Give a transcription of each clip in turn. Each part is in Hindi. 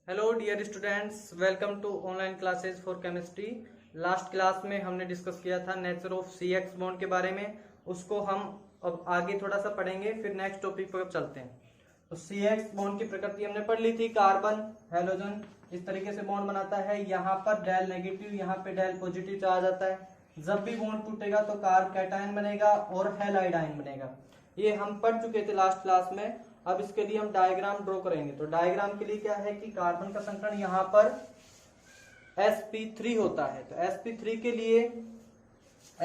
Hello dear students, welcome to online classes for chemistry. Last class में हमने डिस्कस किया था nature of C X bond के बारे में। उसको हम अब आगे थोड़ा सा पढ़ेंगे, फिर नेक्स्ट टॉपिक पर चलते हैं। तो सी एक्स बॉन्ड की प्रकृति हमने पढ़ ली थी। कार्बन हेलोजन इस तरीके से बॉन्ड बनाता है। यहाँ पर डेल नेगेटिव, यहाँ पे डेल पॉजिटिव चार्ज आता है। जब भी बॉन्ड टूटेगा तो कार्ब कैटायन बनेगा और हेलाइड आयन बनेगा। ये हम पढ़ चुके थे लास्ट क्लास में। अब इसके लिए हम डायग्राम ड्रॉ करेंगे। तो डायग्राम के लिए क्या है कि कार्बन का संकरण यहाँ पर sp3 होता है। तो sp3 के लिए,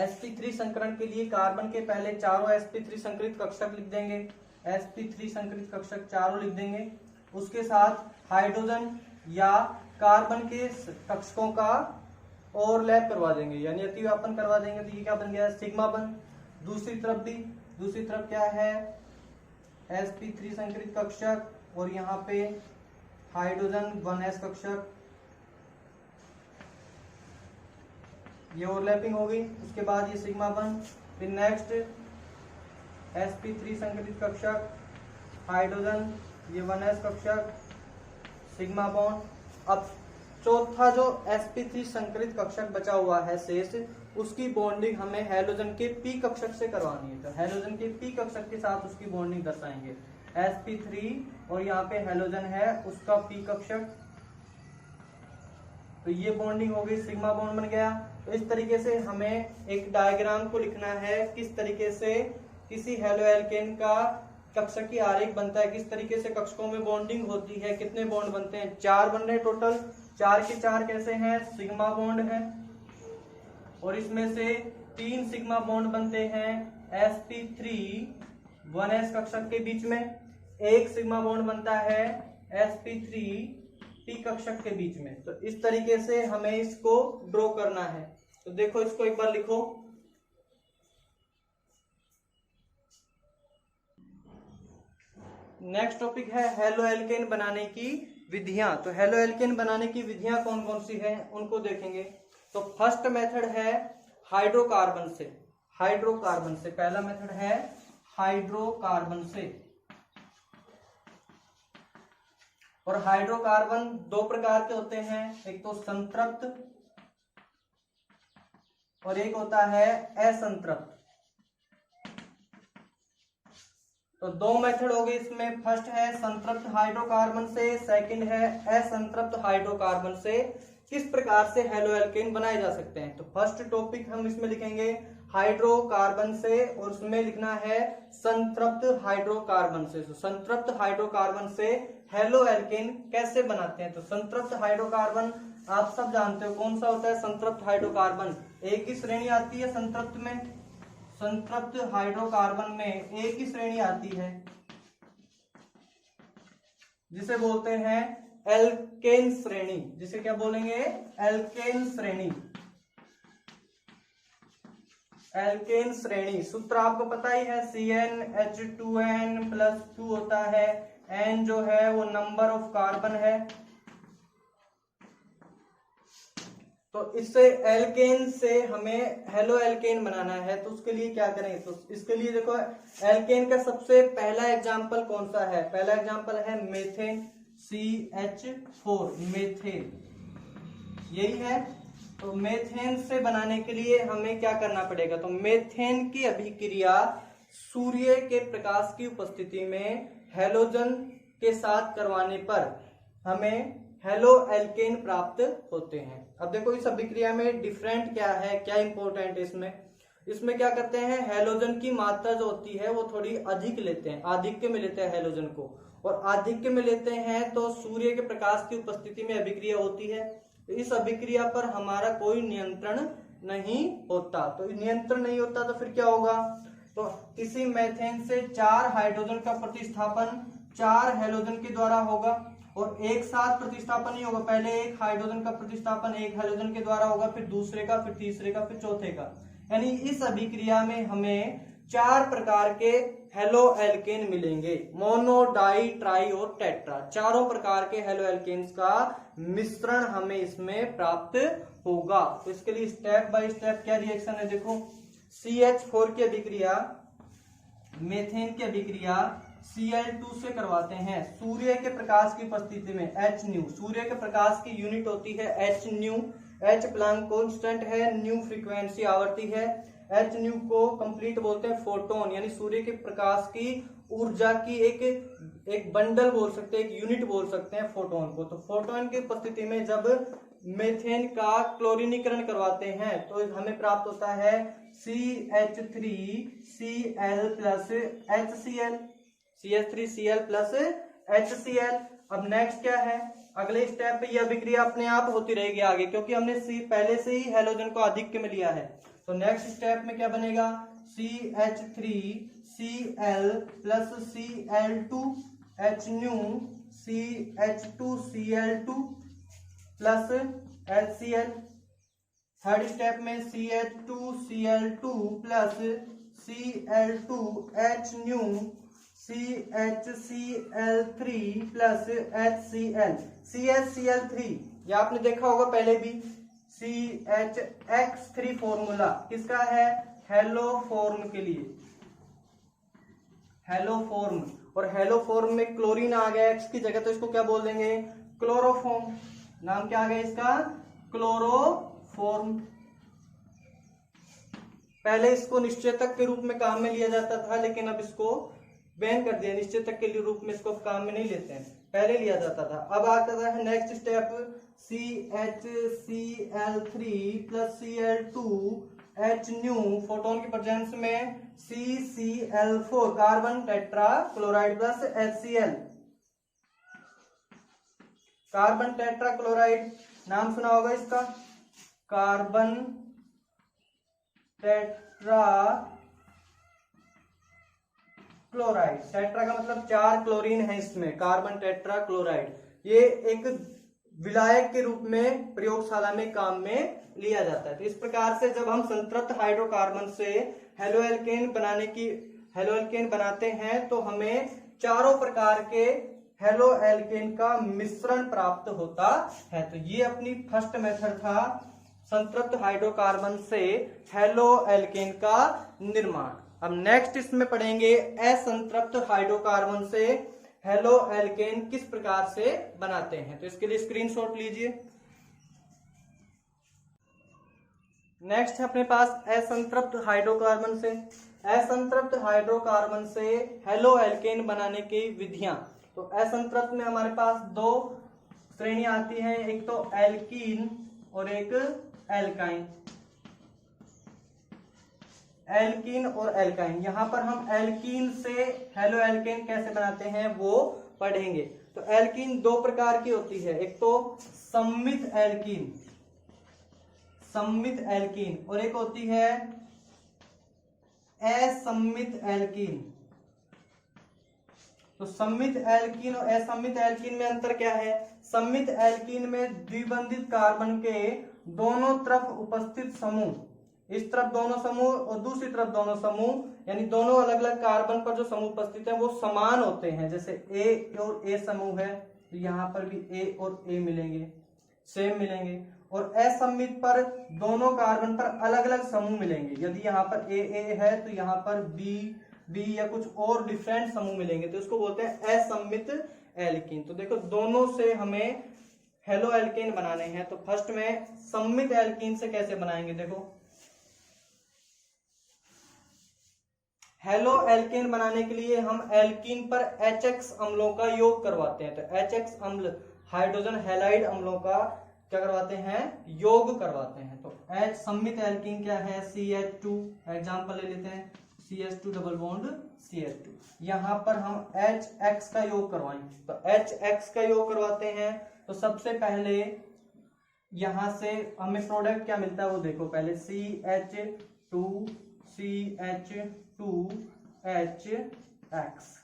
sp3 संकरण के लिए कार्बन के पहले चारों sp3 संकरित कक्षक लिख देंगे। sp3 संकरित कक्षक चारों लिख देंगे। उसके साथ हाइड्रोजन या कार्बन के कक्षकों का ओवरलैप करवा देंगे, यानी अतिव्यापन करवा देंगे। तो ये क्या बन गया, सिग्मा बन। दूसरी तरफ क्या है, sp3 संकरित कक्षक और यहाँ पे हाइड्रोजन 1s कक्षक, ये ओवरलैपिंग हो गई। उसके बाद ये सिग्मा बन। फिर नेक्स्ट sp3 संकरित कक्षक, हाइड्रोजन, ये 1s कक्षक, सिग्मा बॉन्ड। अब चौथा जो sp3 संकरित कक्षक बचा हुआ है शेष, उसकी बॉन्डिंग हमें हेलोजन के p कक्षक से करवानी है। तो हेलोजन के p कक्षक के साथ उसकी बॉन्डिंग दर्शाएंगे। sp3 और यहाँ पे हेलोजन है, उसका p कक्षक। तो ये बॉन्डिंग हो गई, सिग्मा बॉन्ड बन गया। तो इस तरीके से हमें एक डायग्राम को लिखना है, किस तरीके से किसी हेलो एल्केन का कक्षक की आरेख बनता है, किस तरीके से कक्षकों में बॉन्डिंग होती है, कितने बॉन्ड बनते हैं। 4 बन रहे टोटल। 4 के 4 कैसे हैं, सिग्मा बॉन्ड है। और इसमें से 3 सिग्मा बॉन्ड बनते हैं sp3 1s कक्षक के बीच में। एक सिग्मा बॉन्ड बनता है sp3 p कक्षक के बीच में। तो इस तरीके से हमें इसको ड्रॉ करना है। तो देखो, इसको एक बार लिखो। नेक्स्ट टॉपिक है हेलो एल्केन बनाने की विधियां। तो हेलो एल्केन बनाने की विधियां कौन कौन सी हैं, उनको देखेंगे। तो फर्स्ट मेथड है हाइड्रोकार्बन से। पहला मेथड है हाइड्रोकार्बन से। और हाइड्रोकार्बन 2 प्रकार के होते हैं, एक तो संतृप्त और एक होता है असंतृप्त। तो 2 मेथड हो गए इसमें। फर्स्ट है संतृप्त हाइड्रोकार्बन से, सेकंड है असंतृप्त हाइड्रोकार्बन से। किस प्रकार से हेलो एल्केन बनाए जा सकते हैं। तो फर्स्ट टॉपिक हम इसमें लिखेंगे हाइड्रोकार्बन से, और उसमें लिखना है संतृप्त हाइड्रोकार्बन से। तो संतृप्त हाइड्रोकार्बन से हेलो एल्केन कैसे बनाते हैं। तो संतृप्त हाइड्रोकार्बन आप सब जानते हो कौन सा होता है। संतृप्त हाइड्रोकार्बन एक ही श्रेणी आती है संतृप्त में। संतृप्त हाइड्रोकार्बन में एक ही श्रेणी आती है, जिसे बोलते हैं एल्केन श्रेणी। जिसे क्या बोलेंगे, एल्केन श्रेणी। एल्केन श्रेणी सूत्र आपको पता ही है, CnH2n+2 होता है। N जो है वो नंबर ऑफ कार्बन है। तो इससे एल्केन से हमें हेलो एल्केन बनाना है। तो उसके लिए क्या करेंगे, तो इसके लिए देखो, एल्केन का सबसे पहला एग्जांपल कौन सा है। पहला एग्जांपल है मेथेन, CH4, मेथेन, यही है। तो मेथेन से बनाने के लिए हमें क्या करना पड़ेगा। तो मेथेन की अभिक्रिया सूर्य के प्रकाश की उपस्थिति में हेलोजन के साथ करवाने पर हमें हेलो एल्केन प्राप्त होते हैं। अब देखो, इस अभिक्रिया में डिफरेंट क्या है, क्या इंपॉर्टेंट है इसमें क्या करते हैं, हेलोजन की मात्रा जो होती है वो थोड़ी अधिक लेते हैं, आधिक्य में लेते हैं हेलोजन को। और आधिक्य में लेते हैं तो सूर्य के प्रकाश की उपस्थिति में अभिक्रिया होती है। तो इस अभिक्रिया पर हमारा कोई नियंत्रण नहीं होता। तो नियंत्रण नहीं होता तो फिर क्या होगा। तो किसी मेथेन से 4 हाइड्रोजन का प्रतिस्थापन 4 हेलोजन के द्वारा होगा, और एक साथ प्रतिस्थापन नहीं होगा। पहले एक हाइड्रोजन का प्रतिस्थापन एक हेलोजन के द्वारा होगा, फिर दूसरे का, फिर तीसरे का, फिर चौथे का। यानी इस अभिक्रिया में हमें 4 प्रकार के हेलो एल्केन मिलेंगे, मोनो, डाई, ट्राई और टेट्रा। चारों प्रकार के हेलो एल्केन्स का मिश्रण हमें इसमें प्राप्त होगा। तो इसके लिए स्टेप बाय स्टेप क्या रिएक्शन है, देखो। CH4 की अभिक्रिया, मेथेन की अभिक्रिया Cl2 से करवाते हैं। सूर्य के प्रकाश की उपस्थिति में h न्यू, सूर्य के प्रकाश की यूनिट होती है h nu. h Planck constant है, न्यू फ्रीक्वेंसी आवृत्ति है। h न्यू को कंप्लीट बोलते हैं फोटोन, यानी सूर्य के प्रकाश की ऊर्जा की एक बंडल बोल सकते हैं, एक यूनिट बोल सकते हैं फोटोन को। तो फोटोन की उपस्थिति में जब मीथेन का क्लोरीनीकरण करवाते हैं तो हमें प्राप्त होता है CH3Cl plus HCl, CH3Cl plus HCl। अब नेक्स्ट क्या है, अगले स्टेप पे यह अभिक्रिया अपने आप होती रहेगी आगे, क्योंकि हमने पहले से ही हैलोजन को आधिक्य में लिया है। तो नेक्स्ट स्टेप में क्या बनेगा, CH3Cl plus Cl2 H new CH2Cl2 plus HCl। Third step में CH2Cl2 plus Cl2 H new CHCl3 plus HCl, CHCl3 ये आपने देखा होगा पहले भी। CHX3 फॉर्मूला किसका है, हेलोफॉर्म के लिए, हेलोफॉर्म। और हेलोफॉर्म में क्लोरीन आ गया X की जगह, तो इसको क्या बोल देंगे, क्लोरोफॉर्म। नाम क्या आ गया इसका, क्लोरोफॉर्म। पहले इसको निश्चेतक के रूप में काम में लिया जाता था, लेकिन अब इसको बैन कर दिया, निश्चेतक के रूप में इसको काम में नहीं लेते हैं, पहले लिया जाता था। अब आता है next step, CHCl3 plus Cl2 H new, photon की प्रेजेंस में CCl4 carbon tetra chloride plus HCl, carbon tetra chloride. नाम सुना होगा इसका, कार्बन टेट्रा क्लोराइड। टेट्रा का मतलब 4 क्लोरीन है इसमें, कार्बन टेट्रा क्लोराइड। ये एक विलायक के रूप में प्रयोगशाला में काम में लिया जाता है। तो इस प्रकार से जब हम संतृप्त हाइड्रोकार्बन से हेलोएल्केन बनाते हैं तो हमें चारों प्रकार के हेलोएल्केन का मिश्रण प्राप्त होता है। तो ये अपनी फर्स्ट मेथड था, संतृप्त हाइड्रोकार्बन से हेलोएल्केन का निर्माण। अब नेक्स्ट इसमें पढ़ेंगे असंतृप्त हाइड्रोकार्बन से हेलोएल्केन किस प्रकार से बनाते हैं। तो इसके लिए स्क्रीनशॉट लीजिए। नेक्स्ट है अपने पास असंतृप्त हाइड्रोकार्बन से हेलोएल्केन बनाने की विधियां। तो असंतृप्त में हमारे पास 2 श्रेणियां आती हैं, एक तो एल्कीन और एक एल्काइन। एल्कीन और एल्काइन, यहां पर हम एल्कीन से हेलोएल्केन कैसे बनाते हैं वो पढ़ेंगे। तो एल्कीन 2 प्रकार की होती है, एक तो सम्मित एल्कीन और एक होती है असम्मित एल्कीन। तो सम्मित एल्कीन और असम्मित एल्कीन में अंतर क्या है, सम्मित एल्कीन में द्विबंधित कार्बन के दोनों तरफ उपस्थित समूह, इस तरफ दोनों समूह और दूसरी तरफ दोनों समूह, यानी दोनों अलग अलग कार्बन पर जो समूह उपस्थित है वो समान होते हैं। जैसे A और A समूह है तो यहाँ पर भी A और A मिलेंगे, सेम मिलेंगे। और असम्मित पर दोनों कार्बन पर अलग अलग समूह मिलेंगे। यदि यहाँ पर A है तो यहाँ पर B या कुछ और डिफरेंट समूह मिलेंगे, तो इसको बोलते हैं असम्मित एल्कीन। तो देखो दोनों से हमें हेलोएल्केन बनाने हैं। तो फर्स्ट में सम्मित एल्कीन से कैसे बनाएंगे, देखो हेलोएल्केन बनाने के लिए हम एल्कीन पर HX अम्लों का योग करवाते हैं। तो HX अम्ल हाइड्रोजन हैलाइड अम्लों का क्या करवाते हैं, योग करवाते हैं। तो H सम्मित एल्कीन क्या है, CH2 एग्जांपल ले लेते हैं, CH2 डबल बॉन्ड CH2। यहाँ पर हम HX का योग करवाएंगे। तो HX का योग करवाते हैं तो सबसे पहले यहां से हमें प्रोडक्ट क्या मिलता है वो देखो पहले, CH2HX।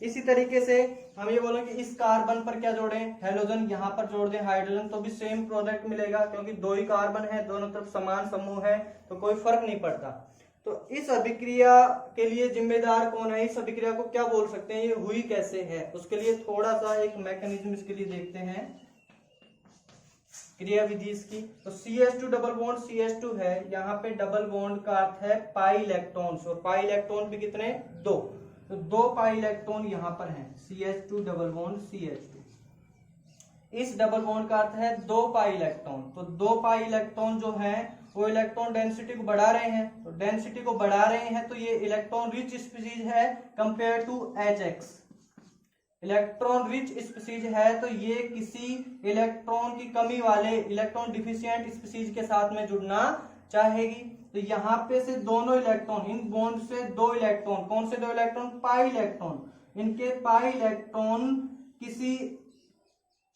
इसी तरीके से हम ये बोलेंगे इस कार्बन पर क्या जोड़ें, हेलोजन, यहाँ पर जोड़ दें हाइड्रोजन, तो भी सेम प्रोडक्ट मिलेगा, क्योंकि 2 ही कार्बन है, दोनों तरफ समान समूह है, तो कोई फर्क नहीं पड़ता। तो इस अभिक्रिया के लिए जिम्मेदार कौन है, इस अभिक्रिया को क्या बोल सकते हैं, ये हुई कैसे है, उसके लिए थोड़ा सा एक मैकेनिज्म इसके लिए देखते हैं, क्रिया विधि इसकी। तो CH2 डबल बॉन्ड CH2 है, यहाँ पे डबल बॉन्ड का अर्थ है पाई इलेक्ट्रॉन्स, और पाई इलेक्ट्रॉन भी कितने, 2। तो 2 पाई इलेक्ट्रॉन यहाँ पर हैं, CH2 डबल बॉन्ड CH2। इस डबल बॉन्ड का अर्थ है 2 पाई इलेक्ट्रॉन। तो 2 पाई इलेक्ट्रॉन जो है वो इलेक्ट्रॉन डेंसिटी को बढ़ा रहे हैं, तो डेंसिटी को बढ़ा रहे हैं तो ये इलेक्ट्रॉन रिच स्पीसीज है compare to HX। Electron rich species है तो ये किसी इलेक्ट्रॉन की कमी वाले इलेक्ट्रॉन डिफिशिएंट स्पीसीज के साथ में जुड़ना चाहेगी। तो यहाँ पे से दोनों इलेक्ट्रॉन, इन बॉन्ड से 2 इलेक्ट्रॉन, कौन से 2 इलेक्ट्रॉन? Pi electron. इनके पाई इलेक्ट्रॉन किसी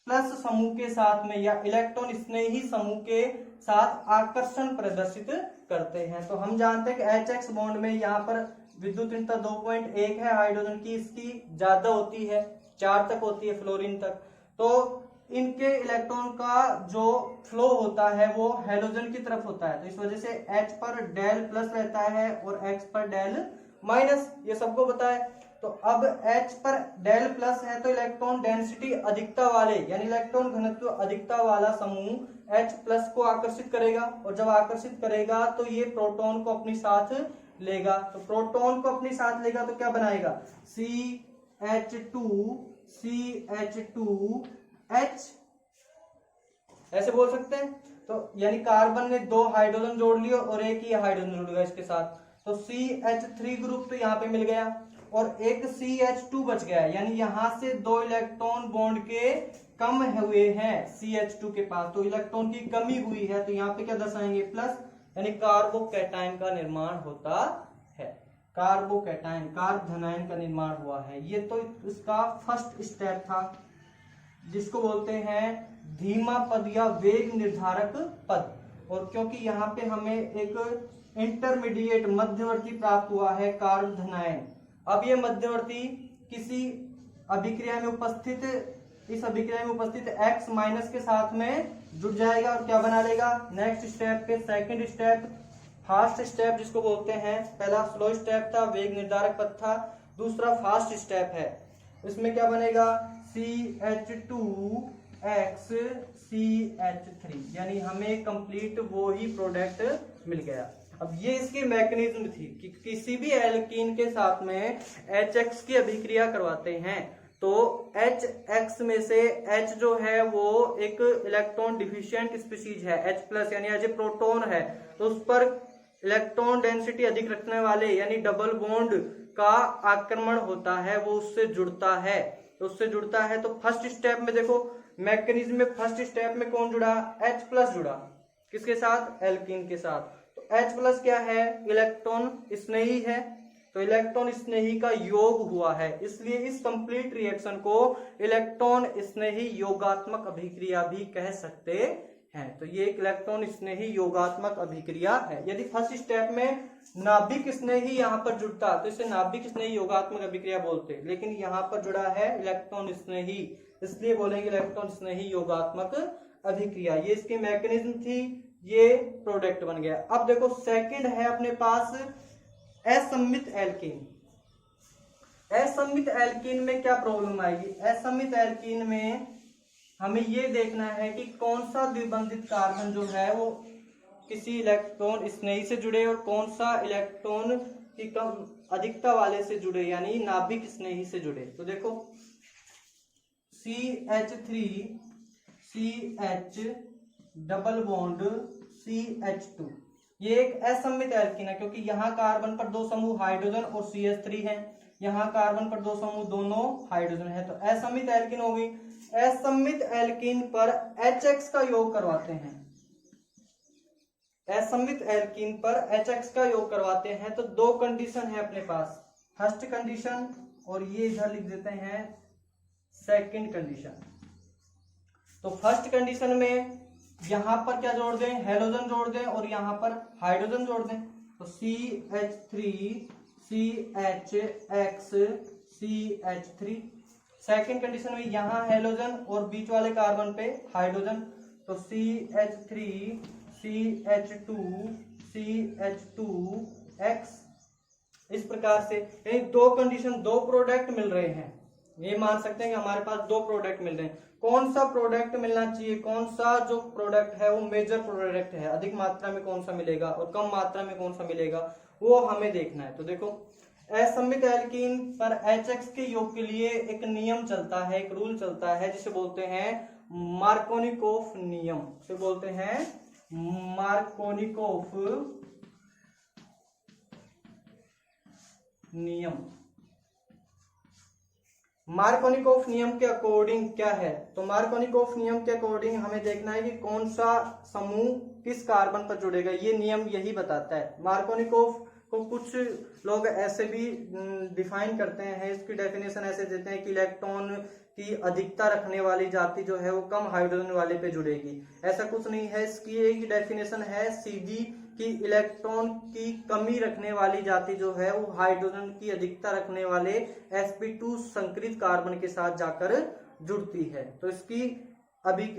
प्लस समूह के साथ में या इलेक्ट्रॉन स्नेही समूह के साथ आकर्षण प्रदर्शित करते हैं। तो हम जानते हैं कि HX बॉन्ड में यहाँ पर विद्युत ऋणता 2.1 है, हाइड्रोजन की इसकी ज्यादा होती है, 4 तक होती है, फ्लोरीन तक। तो इनके इलेक्ट्रॉन का जो फ्लो होता है वो हैलोजन की तरफ होता है, तो इस वजह से H पर डेल प्लस रहता है और X पर डेल माइनस, ये सबको पता है। तो अब H पर डेल प्लस है तो इलेक्ट्रॉन डेंसिटी अधिकता वाले यानी इलेक्ट्रॉन घनत्व अधिकता वाला समूह H प्लस को आकर्षित करेगा, और जब आकर्षित करेगा तो ये प्रोटॉन को अपने साथ लेगा। तो प्रोटॉन को अपने साथ लेगा तो क्या बनाएगा? CH2H, ऐसे बोल सकते हैं। तो यानी कार्बन ने 2 हाइड्रोजन जोड़ लिए और एक ही हाइड्रोजन जुड़ेगा इसके साथ, तो CH3 ग्रुप तो यहाँ पे मिल गया और एक CH2 बच गया, यानी यहां से 2 इलेक्ट्रॉन बॉन्ड के कम हुए हैं CH2 के पास, तो इलेक्ट्रॉन की कमी हुई है। तो यहाँ पे क्या दर्शाएंगे? प्लस, यानी कार्बोकैटायन का निर्माण होता है। कार्बोकैटायन, कार्बधनायन का निर्माण हुआ है। ये तो इसका फर्स्ट स्टेप था, जिसको बोलते हैं धीमा पद या वेग निर्धारक पद। और क्योंकि यहाँ पे हमें एक इंटरमीडिएट मध्यवर्ती प्राप्त हुआ है कार्बधनायन, अब ये मध्यवर्ती किसी अभिक्रिया में उपस्थित, इस अभिक्रिया में उपस्थित X माइनस के साथ में जुड़ जाएगा और क्या बना लेगा? नेक्स्ट स्टेप पे सेकंड स्टेप, फास्ट स्टेप जिसको बोलते हैं, पहला स्लो स्टेप था, वेग निर्धारक पद था, दूसरा फास्ट स्टेप है। इसमें क्या बनेगा? CH2X CH3, यानी हमें कंप्लीट वो ही प्रोडक्ट मिल गया। अब ये इसकी मैकेनिज्म थी कि किसी भी एल्कीन के साथ में HX की अभिक्रिया करवाते हैं तो HX में से H जो है वो एक इलेक्ट्रॉन डिफिशिएंट स्पीसीज है, H प्लस यानी एज ए प्रोटॉन है, तो उस पर इलेक्ट्रॉन डेंसिटी अधिक रखने वाले यानी डबल बॉन्ड का आक्रमण होता है, वो उससे जुड़ता है, तो उससे जुड़ता है। तो फर्स्ट स्टेप में देखो मैकेनिज्म में, फर्स्ट स्टेप में कौन जुड़ा? H प्लस जुड़ा, किसके साथ? एल्कीन के साथ। तो H प्लस क्या है? इलेक्ट्रॉन स्नेही है, तो इलेक्ट्रॉन स्नेही का योग हुआ है, इसलिए इस कंप्लीट रिएक्शन को इलेक्ट्रॉन स्नेही योगात्मक अभिक्रिया भी कह सकते हैं। तो ये एक इलेक्ट्रॉन स्नेही योगात्मक अभिक्रिया है। यदि फर्स्ट स्टेप में नाभिक स्नेही यहाँ पर जुड़ता तो इसे नाभिक स्नेही योगात्मक अभिक्रिया बोलते, लेकिन यहाँ पर जुड़ा है इलेक्ट्रॉन स्नेही, इसलिए बोलेंगे इलेक्ट्रॉन स्नेही योगात्मक अभिक्रिया। ये इसकी मैकेनिज्म थी, ये प्रोडक्ट बन गया। अब देखो सेकंड है अपने पास असममित एल्कीन। असममित एल्कीन में क्या प्रॉब्लम आएगी? असममित एल्कीन में हमें ये देखना है कि कौन सा द्विबंधित कार्बन जो है वो किसी इलेक्ट्रॉन स्नेही से जुड़े और कौन सा इलेक्ट्रॉन की कम अधिकता वाले से जुड़े यानी नाभिक स्नेही से जुड़े। तो देखो CH3 CH double bond CH2, ये एक असममित एल्कीन है क्योंकि यहाँ कार्बन पर 2 समूह हाइड्रोजन और CH3 है, यहाँ कार्बन पर 2 समूह दोनों हाइड्रोजन है, तो असममित एल्कीन होगी। असममित एल्कीन पर HX का योग करवाते हैं, असममित एल्कीन पर HX का योग करवाते हैं तो 2 कंडीशन है अपने पास, फर्स्ट कंडीशन और ये इधर लिख देते हैं सेकंड कंडीशन। तो फर्स्ट कंडीशन में यहां पर क्या जोड़ दें? हेलोजन जोड़ दें और यहां पर हाइड्रोजन जोड़ दें, तो CH3 CHX CH3। Second condition में यहां हेलोजन और बीच वाले कार्बन पे हाइड्रोजन, तो CH3 CH2 CH2X। इस प्रकार से यानी 2 कंडीशन, 2 प्रोडक्ट मिल रहे हैं, ये मान सकते हैं कि हमारे पास 2 प्रोडक्ट मिल रहे हैं। कौन सा प्रोडक्ट मिलना चाहिए, कौन सा जो प्रोडक्ट है वो मेजर प्रोडक्ट है, अधिक मात्रा में कौन सा मिलेगा और कम मात्रा में कौन सा मिलेगा, वो हमें देखना है। तो देखो असममित एल्कीन पर HX के योग के लिए एक नियम चलता है, एक रूल चलता है जिसे बोलते हैं मार्कोनिकोफ नियम। से बोलते हैं मार्कोनिकोफ नियम। मार्कोनिकोफ नियम के अकॉर्डिंग क्या है, तो मार्कोनिकोफ नियम के अकॉर्डिंग हमें देखना है कि कौन सा समूह किस कार्बन पर जुड़ेगा, ये नियम यही बताता है। मार्कोनिकोफ को कुछ लोग ऐसे भी डिफाइन करते हैं, इसकी डेफिनेशन ऐसे देते हैं कि इलेक्ट्रॉन की अधिकता रखने वाली जाति जो है वो कम हाइड्रोजन वाले पे जुड़ेगी। ऐसा कुछ नहीं है, इसकी एक डेफिनेशन है सीधी कि इलेक्ट्रॉन की कमी रखने वाली जाति जो है वो हाइड्रोजन की अधिकता रखने वाले sp2 संकरित कार्बन के साथ जाकर जुड़ती है। तो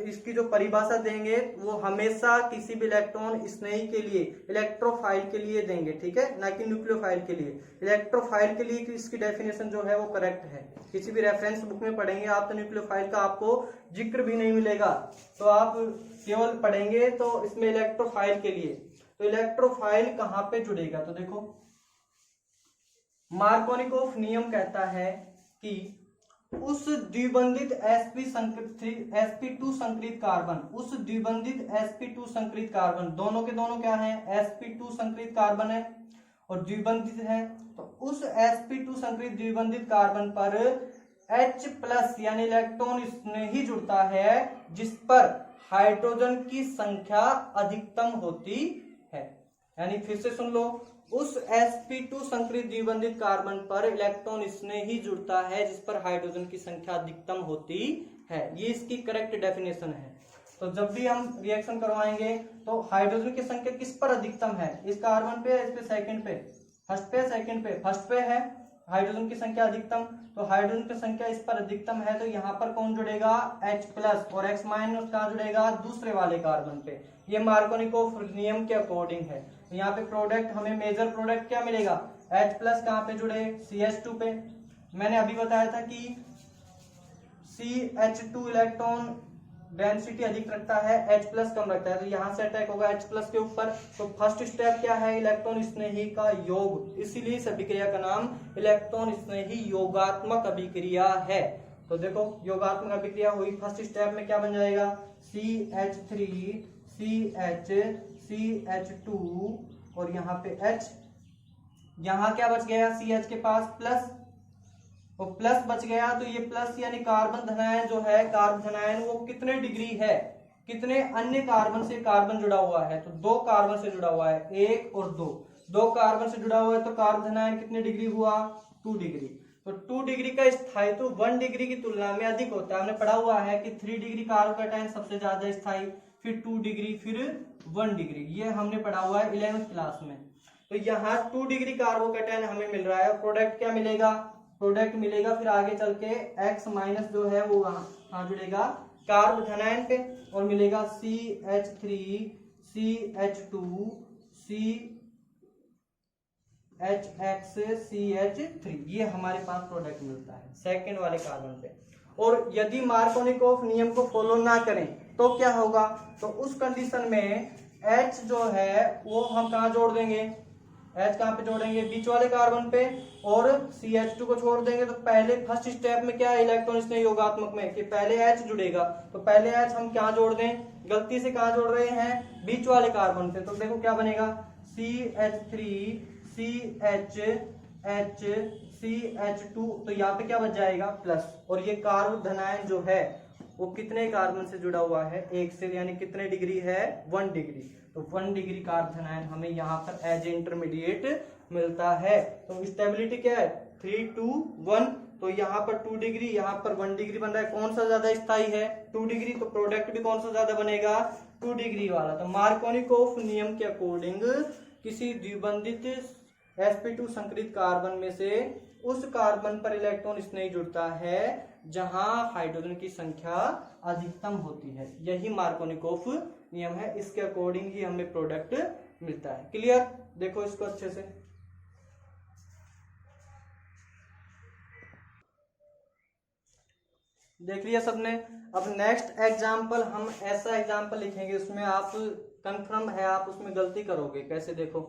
इसकी जो परिभाषा देंगे वो हमेशा किसी भी इलेक्ट्रॉन स्नेही के लिए, इलेक्ट्रोफाइल के लिए देंगे, ठीक है, ना कि न्यूक्लियोफाइल के लिए। इलेक्ट्रोफाइल के लिए इसकी डेफिनेशन जो है वो करेक्ट है, किसी भी रेफरेंस बुक में पढ़ेंगे आप तो न्यूक्लियोफाइल का आपको जिक्र भी नहीं मिलेगा, तो आप केवल पढ़ेंगे तो इसमें इलेक्ट्रोफाइल के लिए। तो इलेक्ट्रोफाइल कहां पे जुड़ेगा, तो देखो मार्कोनिकोफ नियम कहता है कि उस द्विबंधित sp2 संकरित कार्बन, उस द्विबंधित sp2 संकरित कार्बन, दोनों के दोनों क्या है, sp2 संकरित कार्बन है और द्विबंधित है, तो उस sp2 संकरित द्विबंधित कार्बन पर H+ यानी इलेक्ट्रॉन स्नेही जुड़ता है जिस पर हाइड्रोजन की संख्या अधिकतम होती है। यानी फिर से सुन लो, उस sp2 संकरित द्विबंधित कार्बन पर इलेक्ट्रॉन स्नेही जुड़ता है जिस पर हाइड्रोजन की संख्या अधिकतम होती है, ये इसकी करेक्ट डेफिनेशन है। तो जब भी हम रिएक्शन करवाएंगे तो हाइड्रोजन की संख्या किस पर अधिकतम है, इस कार्बन पे, इस पे, सेकंड पे, फर्स्ट पे, सेकंड पे, फर्स्ट पे है हाइड्रोजन की संख्या अधिकतम, तो हाइड्रोजन की संख्या इस पर अधिकतम है, तो यहाँ पर कौन जुड़ेगा, H+ और X- कहाँ जुड़ेगा, दूसरे वाले कार्बन पे। ये मार्कोनिकोफ नियम के अकॉर्डिंग है। तो यहाँ पे प्रोडक्ट हमें मेजर प्रोडक्ट क्या मिलेगा, H+ कहाँ पे जुड़े, CH2 पे। मैंने अभी बताया था कि CH2 इलेक्ट्रॉन डेंसिटी अधिक रखता है, H+ कम रखता है, तो यहाँ से अटैक होगा H+ के ऊपर। तो फर्स्ट स्टेप क्या है, इलेक्ट्रॉन स्नेही का योग, इसीलिए इस अभिक्रिया का नाम इलेक्ट्रॉन स्नेही योगात्मक अभिक्रिया है। तो देखो योगात्मक अभिक्रिया हुई, फर्स्ट स्टेप में क्या बन जाएगा, CH3 CH2 और यहाँ पे H, यहाँ क्या बच गया, CH के पास प्लस, और प्लस बच गया, तो ये प्लस यानी कार्बन धनायन जो है, कार्बन धनायन वो कितने डिग्री है, कितने अन्य कार्बन से कार्बन जुड़ा हुआ है, तो 2 कार्बन से जुड़ा हुआ है, 1 और 2 कार्बन से जुड़ा हुआ है, तो कार्बन धनायन कितने डिग्री हुआ, 2 डिग्री। तो 2 डिग्री का स्थायित्व 1 डिग्री की तुलना में अधिक होता है। हमने पढ़ा हुआ है कि 3 डिग्री कार्बोकैटायन सबसे ज्यादा स्थायी, फिर 2 डिग्री, फिर 1 डिग्री, ये हमने पढ़ा हुआ है 11th क्लास में। तो यहाँ 2 डिग्री कार्बोकैटायन हमें मिल रहा है, प्रोडक्ट क्या मिलेगा, प्रोडक्ट मिलेगा फिर आगे चल के X- जो है वो वहां जुड़ेगा कार्ब धनायन पे और मिलेगा CH3 CH2 CHX CH3, ये हमारे पास प्रोडक्ट मिलता है सेकंड वाले कार्बन पे। और यदि मार्कोनिकोफ नियम को फॉलो ना करें तो क्या होगा, तो उस कंडीशन में H जो है वो हम कहाँ जोड़ देंगे, H कहाँ पे जोड़ेंगे, बीच वाले कार्बन पे, और CH2 को छोड़ देंगे। तो पहले फर्स्ट स्टेप में क्या है, इलेक्ट्रॉन स्नेह योगात्मक में कि पहले H जुड़ेगा, तो पहले H हम क्या जोड़ दें, गलती से कहाँ जोड़ रहे हैं, बीच वाले कार्बन पे। तो देखो क्या बनेगा, CH3 CH CH2, तो यहाँ पे क्या बच जाएगा, प्लस, और ये कार्ब धनायन जो है वो कितने कार्बन से जुड़ा हुआ है, 1 से, यानी कितने डिग्री है, 1 डिग्री। तो 1 डिग्री कार्ब धनायन हमें यहाँ पर एज इंटरमीडिएट मिलता है। तो स्टेबिलिटी क्या है, 3 2 1, तो यहाँ पर 2 डिग्री, यहाँ पर 1 डिग्री बन रहा है, कौन सा ज्यादा स्थायी है, 2 डिग्री, तो प्रोडक्ट भी कौन सा ज्यादा बनेगा, 2 डिग्री वाला। तो मार्कोनिकोफ नियम के अकॉर्डिंग किसी द्विबंधित sp2 संकरित कार्बन में से उस कार्बन पर इलेक्ट्रॉन स्नेही जुड़ता है जहां हाइड्रोजन की संख्या अधिकतम होती है, यही मार्कोनिकोफ नियम है। इसके अकॉर्डिंग ही हमें प्रोडक्ट मिलता है। क्लियर, देखो इसको अच्छे से, देख लिया सबने। अब नेक्स्ट एग्जाम्पल हम ऐसा एग्जाम्पल लिखेंगे उसमें आप कंफर्म है आप उसमें गलती करोगे, कैसे देखो,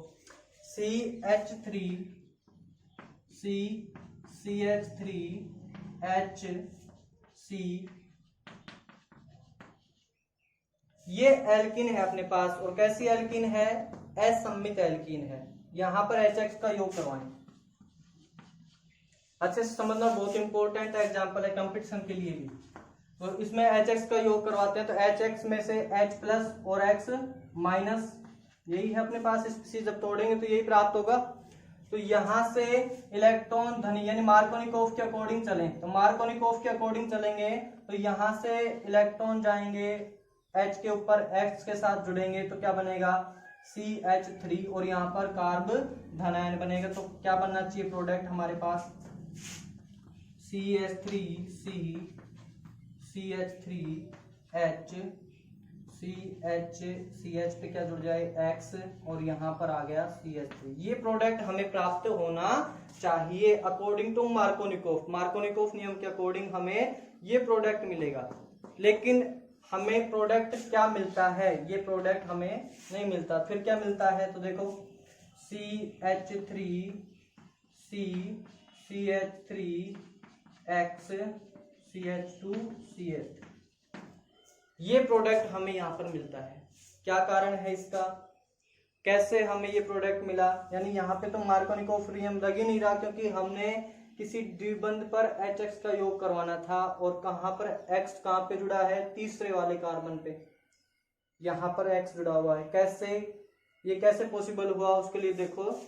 CH3 CH3HC, ये एल्कीन है अपने पास। और कैसी एल्कीन है? असम्मित एल्कीन है। यहां पर HX का योग करवाएं। अच्छे से समझना, बहुत इंपॉर्टेंट एग्जांपल है कंपटीशन के लिए भी। तो इसमें HX का योग करवाते हैं तो HX में से H प्लस और X माइनस, यही है अपने पास। स्पीशीज जब तोड़ेंगे तो यही प्राप्त होगा। तो यहां से इलेक्ट्रॉन धनी यानी मार्कोनिकोव के अकॉर्डिंग चलें तो मार्कोनिकोव के अकॉर्डिंग चलेंगे तो यहां से इलेक्ट्रॉन जाएंगे H के ऊपर, X के साथ जुड़ेंगे तो क्या बनेगा? CH3, और यहाँ पर कार्ब धनायन बनेगा। तो क्या बनना चाहिए प्रोडक्ट हमारे पास? CH3C, CH3H, CH पे क्या जुड़ जाए? X, और यहाँ पर आ गया CH3। ये प्रोडक्ट हमें प्राप्त होना चाहिए अकॉर्डिंग टू मार्कोनिकोव। मार्कोनिकोव नियम के अकॉर्डिंग हमें ये प्रोडक्ट मिलेगा। लेकिन हमें प्रोडक्ट क्या मिलता है? ये प्रोडक्ट हमें नहीं मिलता। फिर क्या मिलता है? तो देखो CH3C, CH3X, CH2, CH3, ये प्रोडक्ट हमें यहाँ पर मिलता है। क्या कारण है इसका? कैसे हमें ये प्रोडक्ट मिला? यानी यहाँ पे तो मार्कोनिकोव नियम लग ही नहीं रहा, क्योंकि हमने किसी द्विबंध पर HX का योग करवाना था। और कहां पर X कहां पे जुड़ा है? तीसरे वाले कार्बन पे। यहां पर X जुड़ा हुआ है। कैसे? ये कैसे पॉसिबल हुआ? उसके लिए देखो,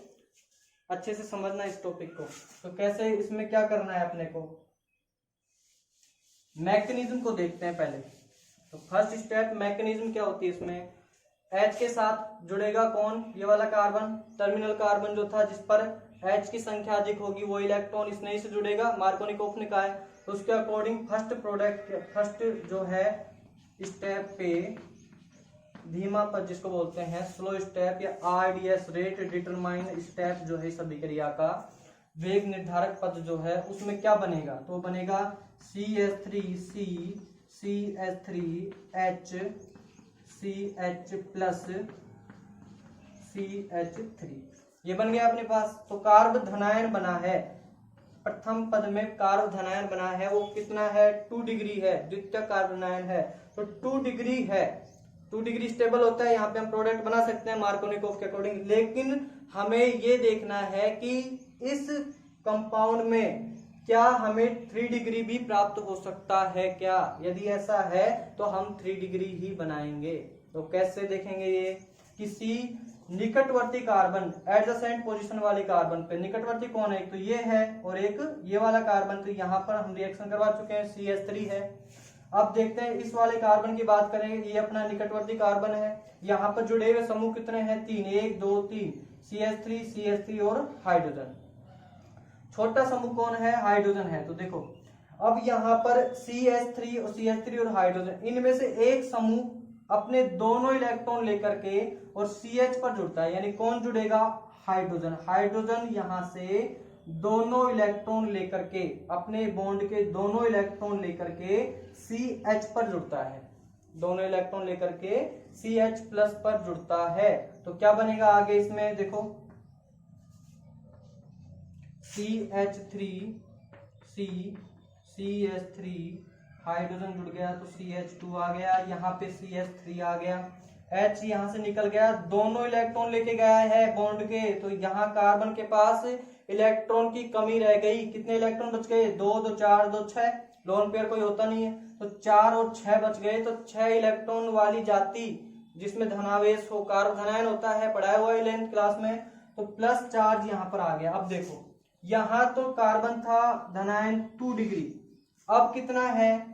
अच्छे से समझना इस टॉपिक को। तो कैसे, इसमें क्या करना है अपने को? मैकेनिज्म को देखते हैं पहले। तो फर्स्ट स्टेप, मैकेनिज्म क्या होती है इसमें? H के साथ जुड़ेगा कौन? ये वाला कार्बन, टर्मिनल कार्बन जो था जिस पर H की संख्या अधिक होगी वो इलेक्ट्रॉन इस नई से जुड़ेगा, मार्कोनिकोव ने कहा है। तो उसके अकॉर्डिंग फर्स्ट जो है स्टेप पे धीमा पद जिसको बोलते हैं स्लो स्टेप या RDS रेट डिटरमाइन स्टेप जो है इस अभिक्रिया का वेग निर्धारक पद जो है उसमें क्या बनेगा? तो बनेगा CH3C, CH3H, CH plus CH3, ये बन गया अपने पास। तो कार्ब धनायन बना है, प्रथम पद में कार्ब धनायन बना है, वो कितना है? 2 डिग्री है। द्वितीय कार्ब धनायन है तो 2 डिग्री है। 2 डिग्री स्टेबल होता है। यहाँ पे हम प्रोडक्ट बना सकते हैं मार्कोनिकोव के अकॉर्डिंग। लेकिन हमें ये देखना है कि इस कंपाउंड में क्या हमें 3 डिग्री भी प्राप्त हो सकता है क्या? यदि ऐसा है तो हम 3 डिग्री ही बनाएंगे। तो कैसे देखेंगे ये? किसी निकटवर्ती कार्बन, एडजेसेंट पोजीशन वाले कार्बन पे, निकटवर्ती कौन है? एक तो ये है और एक ये वाला कार्बन। तो यहाँ पर हम रिएक्शन करवा चुके हैं, CH3 है। अब देखते हैं इस वाले कार्बन की बात करें, ये अपना निकटवर्ती कार्बन है। यहाँ पर जुड़े हुए समूह कितने हैं? 3, 1 2 3, CH3, CH3 और हाइड्रोजन। छोटा समूह कौन है? हाइड्रोजन है। तो देखो अब यहाँ पर CH3 और हाइड्रोजन, इनमें से एक समूह अपने दोनों इलेक्ट्रॉन लेकर के और CH पर जुड़ता है। यानी कौन जुड़ेगा? हाइड्रोजन। हाइड्रोजन यहां से दोनों इलेक्ट्रॉन लेकर के, अपने बॉन्ड के दोनों इलेक्ट्रॉन लेकर के CH पर जुड़ता है। दोनों इलेक्ट्रॉन लेकर के CH प्लस पर जुड़ता है। तो क्या बनेगा आगे इसमें? देखो CH3C, CH3, हाइड्रोजन जुड़ गया तो CH2 आ गया, यहाँ पे CH3 आ गया, H यहाँ से निकल गया, दोनों इलेक्ट्रॉन लेके गया है बॉन्ड के। तो यहाँ कार्बन के पास इलेक्ट्रॉन की कमी रह गई। कितने इलेक्ट्रॉन बच गए? 2 2 4 2 6, लोन पेयर कोई होता नहीं है तो 4 और 6 बच गए। तो 6 इलेक्ट्रॉन वाली जाति जिसमें धनावेश हो, कार्ब धनायन होता है, पढ़ाया हुआ है 11th क्लास में। तो प्लस चार्ज यहाँ पर आ गया। अब देखो यहाँ तो कार्बन था धनायन 2 डिग्री, अब कितना है?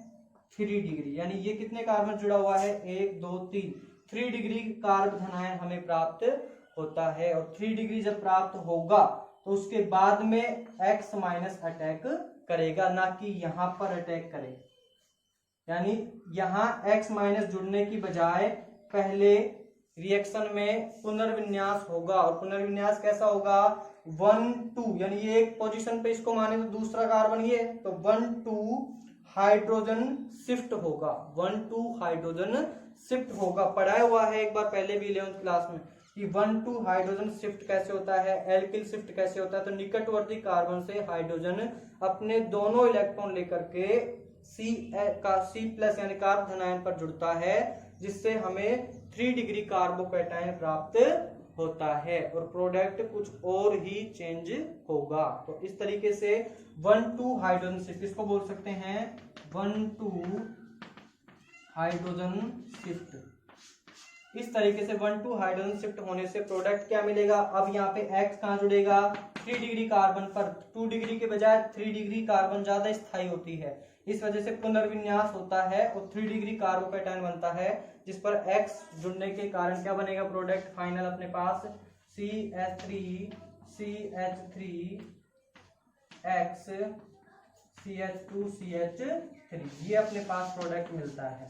3 डिग्री। यानी ये कितने कार्बन जुड़ा हुआ है? 1 2 3, 3 डिग्री कार्ब धनायन हमें प्राप्त होता है। और 3 डिग्री जब प्राप्त होगा तो उसके बाद में X माइनस अटैक करेगा, ना कि यहां पर अटैक करे। यानी यहां X माइनस जुड़ने की बजाय पहले रिएक्शन में पुनर्विन्यास होगा। और पुनर्विन्यास कैसा होगा? 1 2, यानी ये एक पोजीशन पे इसको माने तो दूसरा कार्बन ये, तो 1 2 हाइड्रोजन शिफ्ट होगा। 1 2 हाइड्रोजन शिफ्ट होगा। पढ़ाया हुआ है एक बार पहले भी 11th क्लास में। कि 1,2 हाइड्रोजन शिफ्ट कैसे होता है, एल्किल शिफ्ट कैसे होता है। तो निकटवर्ती कार्बन से हाइड्रोजन अपने दोनों इलेक्ट्रॉन लेकर के C+ यानी कार्बोधनायन पर जुड़ता है, जिससे हमें 3 डिग्री कार्बोकैटायन प्राप्त होता है और प्रोडक्ट कुछ और ही चेंज होगा। तो इस तरीके से 1,2 हाइड्रोजन शिफ्ट, इसको बोल सकते हैं 1,2 हाइड्रोजन शिफ्ट। इस तरीके से 1,2 हाइड्रोजन शिफ्ट होने से प्रोडक्ट क्या मिलेगा। अब यहाँ पे X कहाँ जुड़ेगा, 3 डिग्री कार्बन पर। 2 डिग्री के बजाय 3 डिग्री कार्बन ज्यादा स्थायी होती है, इस वजह से पुनर्विन्यास होता है और 3 डिग्री कार्बोकैटायन बनता है, जिस पर X जुड़ने के कारण क्या बनेगा प्रोडक्ट फाइनल अपने पास CH3 X CH2 CH3, ये अपने पास प्रोडक्ट मिलता है।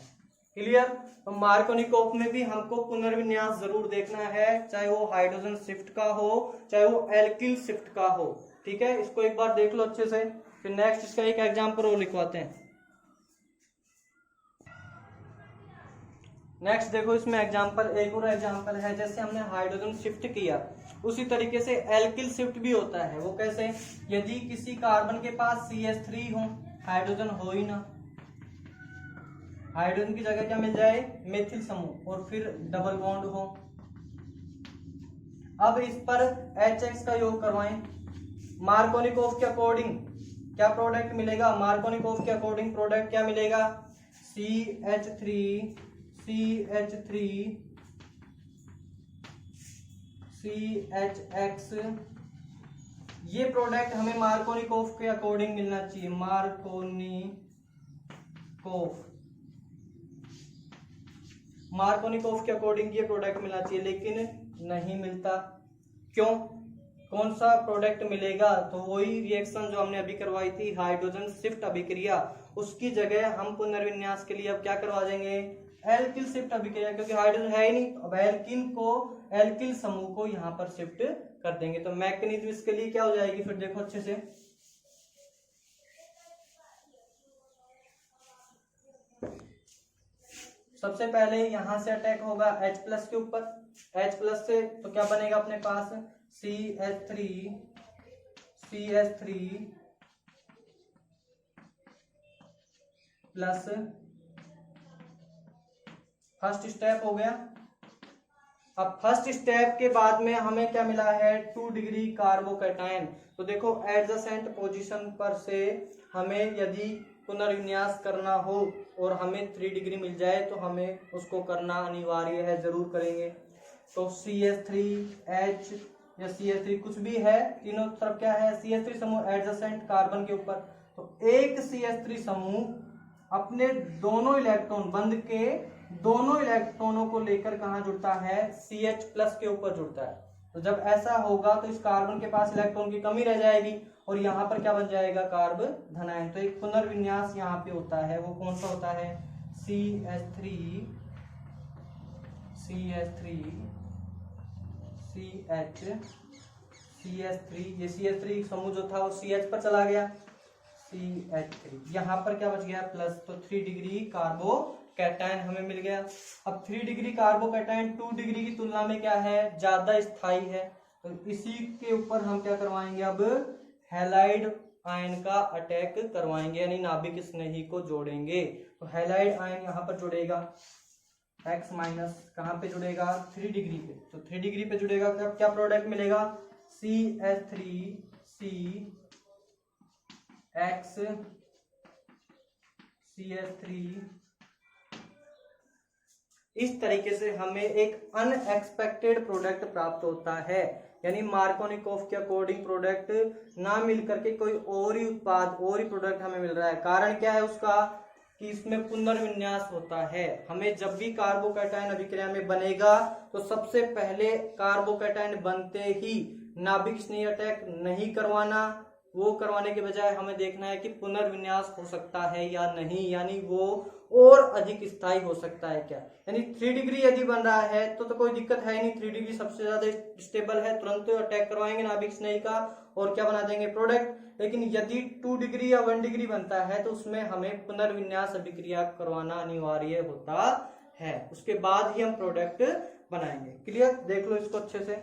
क्लियर। तो मार्कोनिकोव में भी हमको पुनर्विन्यास जरूर देखना है, चाहे वो हाइड्रोजन शिफ्ट का हो चाहे वो एल्किल शिफ्ट का हो। ठीक है, इसको एक बार देख लो अच्छे से, फिर नेक्स्ट इसका एक एग्जांपल और लिखवाते हैं। नेक्स्ट देखो, इसमें एग्जांपल, एक और एग्जांपल है, जैसे हमने हाइड्रोजन शिफ्ट किया उसी तरीके से एल्किल शिफ्ट भी होता है। वो कैसे, यदि किसी कार्बन के पास CH3 हो, हाइड्रोजन हो ही ना, हाइड्रोजन की जगह क्या मिल जाए, मेथिल समूह, और फिर डबल बॉन्ड हो। अब इस पर HX का योग करवाएं, मार्कोनिकोव के अकॉर्डिंग क्या प्रोडक्ट मिलेगा, मार्कोनिकोव के अकॉर्डिंग प्रोडक्ट क्या मिलेगा, CH3 CHX, ये प्रोडक्ट हमें मार्कोनिकोव के अकॉर्डिंग मिलना चाहिए, मार्कोनिकोव के अकॉर्डिंग ये प्रोडक्ट मिलना चाहिए, लेकिन नहीं मिलता। क्यों, कौन सा प्रोडक्ट मिलेगा, तो वही रिएक्शन जो हमने अभी करवाई थी, हाइड्रोजन शिफ्ट अभिक्रिया, उसकी जगह हम पुनर्विन्यास के लिए अब क्या करवा देंगे, एल्किल शिफ्ट अभिक्रिया, क्योंकि हाइड्रोजन है ही नहीं। अब एल्किल समूह को यहाँ पर शिफ्ट कर देंगे। तो मैकेनिज्म इसके लिए क्या हो जाएगी, फिर देखो अच्छे से, सबसे पहले यहां से अटैक होगा H+ के ऊपर, H+ से तो क्या बनेगा अपने पास CH3 प्लस, फर्स्ट स्टेप हो गया। अब फर्स्ट स्टेप के बाद में हमें क्या मिला है, 2 डिग्री कार्बोकैटायन। तो देखो एडजेसेंट पोजीशन पर से हमें यदि पुनर्विन्यास करना हो और हमें 3 डिग्री मिल जाए तो हमें उसको करना अनिवार्य है, जरूर करेंगे। तो CH3H या CH3 कुछ भी है, तीनों तरफ क्या है, CH3 समूह एडजेसेंट कार्बन के ऊपर। तो एक CH3 समूह अपने दोनों इलेक्ट्रॉन बंद के दोनों इलेक्ट्रॉनों को लेकर कहां जुड़ता है, CH+ के ऊपर जुड़ता है। तो जब ऐसा होगा तो इस कार्बन के पास इलेक्ट्रॉन की कमी रह जाएगी और यहाँ पर क्या बन जाएगा, कार्बोधनायन। तो एक पुनर्विन्यास यहाँ पे होता है, वो कौन सा होता है, CH3 CH3 ये CH3 समूह जो था वो CH पर चला गया, CH3 यहाँ पर क्या बच गया प्लस, तो 3 डिग्री कार्बोकैटायन हमें मिल गया। अब 3 डिग्री कार्बोकैटायन 2 डिग्री की तुलना में क्या है, ज्यादा स्थायी है। तो इसी के ऊपर हम क्या करवाएंगे, अब हैलाइड आयन का अटैक करवाएंगे, यानी नाभिक स्नेही को जोड़ेंगे। तो हैलाइड आयन यहाँ पर जुड़ेगा, X माइनस कहाँ पे जुड़ेगा, 3 डिग्री पे। तो 3 डिग्री पे जुड़ेगा, क्या प्रोडक्ट मिलेगा, CH3CX CH3। इस तरीके से हमें एक अनएक्सपेक्टेड प्रोडक्ट प्राप्त होता है, यानी मार्कोनिकोव के अकॉर्डिंग प्रोडक्ट ना मिल करके कोई और ही उत्पाद, और ही प्रोडक्ट हमें मिल रहा है। कारण क्या है उसका, कि इसमें पुनर्विन्यास होता है। हमें जब भी कार्बोकैटायन अभिक्रिया में बनेगा तो सबसे पहले कार्बोकैटायन बनते ही नाभिक स्नेही अटैक नहीं करवाना, वो करवाने के बजाय हमें देखना है कि पुनर्विन्यास हो सकता है या नहीं, यानी वो और अधिक स्थायी हो सकता है क्या। यानी 3 डिग्री यदि बन रहा है तो कोई दिक्कत है नहीं, 3 डिग्री सबसे ज्यादा स्टेबल है, तुरंत तो अटैक करवाएंगे नाभिक स्नेही का और क्या बना देंगे प्रोडक्ट। लेकिन यदि 2 डिग्री या 1 डिग्री बनता है तो उसमें हमें पुनर्विन्यास अभिक्रिया करवाना अनिवार्य होता है, उसके बाद ही हम प्रोडक्ट बनाएंगे। क्लियर, देख लो इसको अच्छे से।